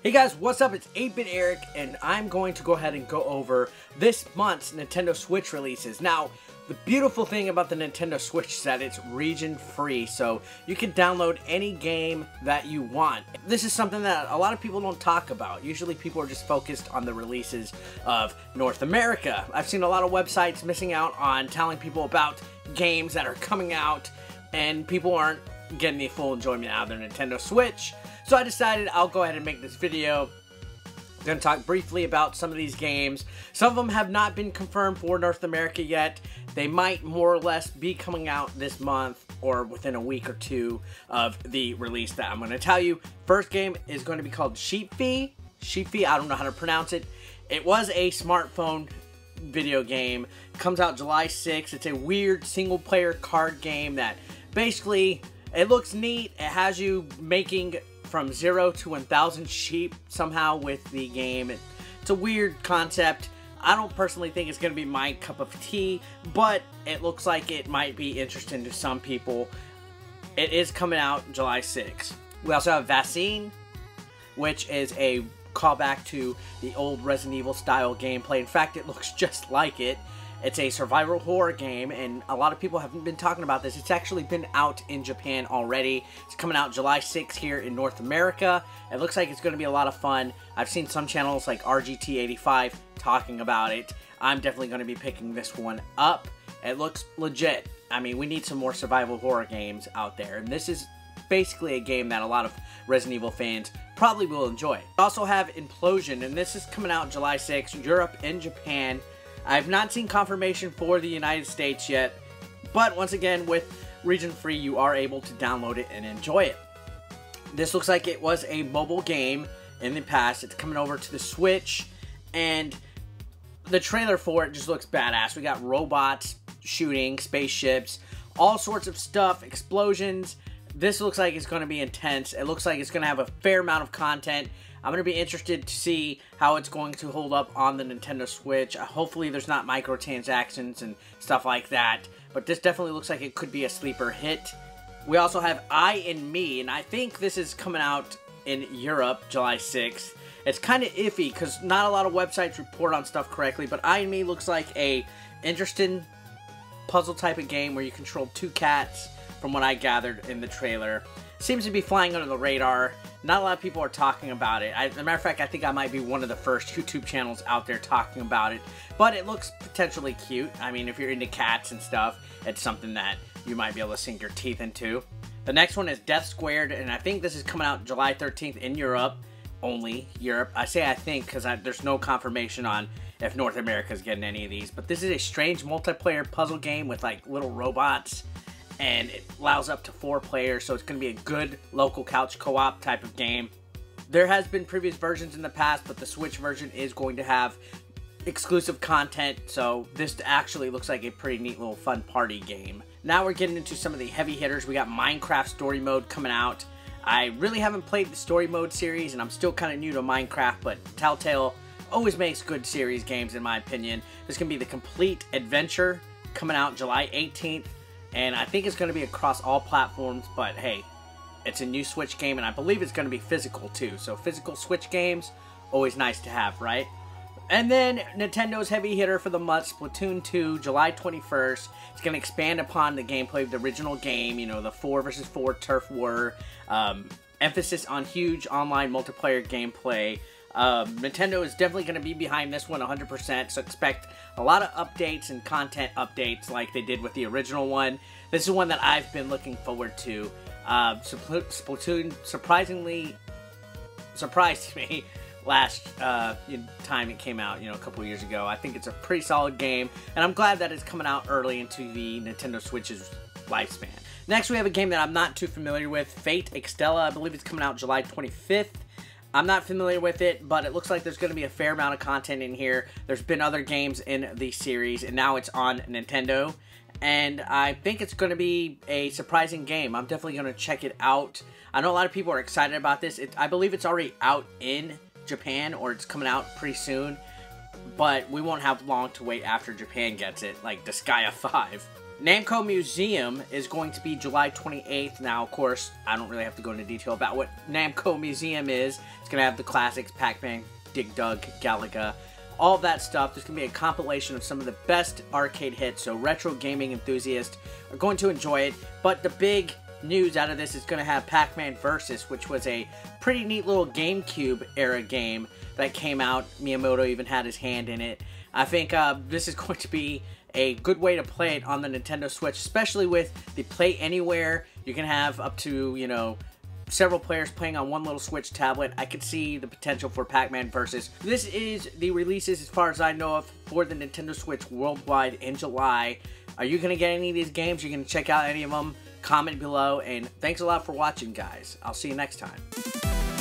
Hey guys, what's up? It's 8-Bit Eric, and I'm going to go ahead and go over this month's Nintendo Switch releases. Now, the beautiful thing about the Nintendo Switch is that it's region-free, so you can download any game that you want. This is something that a lot of people don't talk about. Usually people are just focused on the releases of North America. I've seen a lot of websites missing out on telling people about games that are coming out, and people aren't getting the full enjoyment out of their Nintendo Switch. So I decided I'll go ahead and make this video. I'm going to talk briefly about some of these games. Some of them have not been confirmed for North America yet. They might more or less be coming out this month or within a week or two of the release that I'm going to tell you. First game is going to be called Sheepfy. Sheepfy, I don't know how to pronounce it. It was a smartphone video game. It comes out July 6th. It's a weird single-player card game that basically, it looks neat. It has you making from 0 to 1,000 sheep somehow with the game. It's a weird concept. I don't personally think it's going to be my cup of tea, but it looks like it might be interesting to some people. It is coming out July 6th. We also have Vaccine, which is a callback to the old Resident Evil style gameplay. In fact, it looks just like it. It's a survival horror game, and a lot of people haven't been talking about this. It's actually been out in Japan already. It's coming out July 6th here in North America. It looks like it's going to be a lot of fun. I've seen some channels like RGT85 talking about it. I'm definitely going to be picking this one up. It looks legit. I mean, we need some more survival horror games out there, and this is basically a game that a lot of Resident Evil fans probably will enjoy. We also have Implosion, and this is coming out July 6th, Europe and Japan. I've not seen confirmation for the United States yet, but once again, with region free, you are able to download it and enjoy it. This looks like it was a mobile game in the past. It's coming over to the Switch, and the trailer for it just looks badass. We got robots shooting, spaceships, all sorts of stuff, explosions. This looks like it's going to be intense. It looks like it's going to have a fair amount of content. I'm going to be interested to see how it's going to hold up on the Nintendo Switch. Hopefully there's not microtransactions and stuff like that. But this definitely looks like it could be a sleeper hit. We also have I and Me, and I think this is coming out in Europe July 6th. It's kind of iffy because not a lot of websites report on stuff correctly, but I and Me looks like a interesting puzzle type of game where you control two cats, from what I gathered in the trailer. Seems to be flying under the radar. Not a lot of people are talking about it. As a matter of fact, I think I might be one of the first YouTube channels out there talking about it. But it looks potentially cute. I mean, if you're into cats and stuff, it's something that you might be able to sink your teeth into. The next one is Death Squared, and I think this is coming out July 13th in Europe. Only Europe. I say I think because there's no confirmation on if North America is getting any of these. But this is a strange multiplayer puzzle game with like little robots. And it allows up to 4 players, so it's going to be a good local couch co-op type of game. There has been previous versions in the past, but the Switch version is going to have exclusive content, so this actually looks like a pretty neat little fun party game. Now we're getting into some of the heavy hitters. We got Minecraft Story Mode coming out. I really haven't played the Story Mode series, and I'm still kind of new to Minecraft, but Telltale always makes good series games in my opinion. This is going to be the Complete Adventure coming out July 18th. And I think it's going to be across all platforms, but hey, it's a new Switch game, and I believe it's going to be physical too. So physical Switch games, always nice to have, right? And then Nintendo's heavy hitter for the month, Splatoon 2, July 21st. It's going to expand upon the gameplay of the original game, you know, the 4 versus 4 turf war. Emphasis on huge online multiplayer gameplay. Nintendo is definitely going to be behind this one 100%, so expect a lot of updates and content updates like they did with the original one. This is one that I've been looking forward to. Splatoon surprisingly surprised me last time it came out, you know, a couple years ago. I think it's a pretty solid game, and I'm glad that it's coming out early into the Nintendo Switch's lifespan. Next, we have a game that I'm not too familiar with, Fate Extella. I believe it's coming out July 25th. I'm not familiar with it, but it looks like there's going to be a fair amount of content in here. There's been other games in the series, and now it's on Nintendo. And I think it's going to be a surprising game. I'm definitely going to check it out. I know a lot of people are excited about this. I believe it's already out in Japan, or it's coming out pretty soon. But we won't have long to wait after Japan gets it, like Disgaea 5. Namco Museum is going to be July 28th. Now, of course, I don't really have to go into detail about what Namco Museum is. It's going to have the classics, Pac-Man, Dig Dug, Galaga, all that stuff. There's going to be a compilation of some of the best arcade hits, so retro gaming enthusiasts are going to enjoy it. But the big news out of this is going to have Pac-Man Versus, which was a pretty neat little GameCube era game that came out. Miyamoto even had his hand in it. I think this is going to be a good way to play it on the Nintendo Switch, especially with the Play Anywhere. You can have up to, you know, several players playing on one little Switch tablet. I could see the potential for Pac-Man Versus. This is the releases, as far as I know of, for the Nintendo Switch worldwide in July. Are you going to get any of these games? Are you going to check out any of them? Comment below, and thanks a lot for watching, guys. I'll see you next time.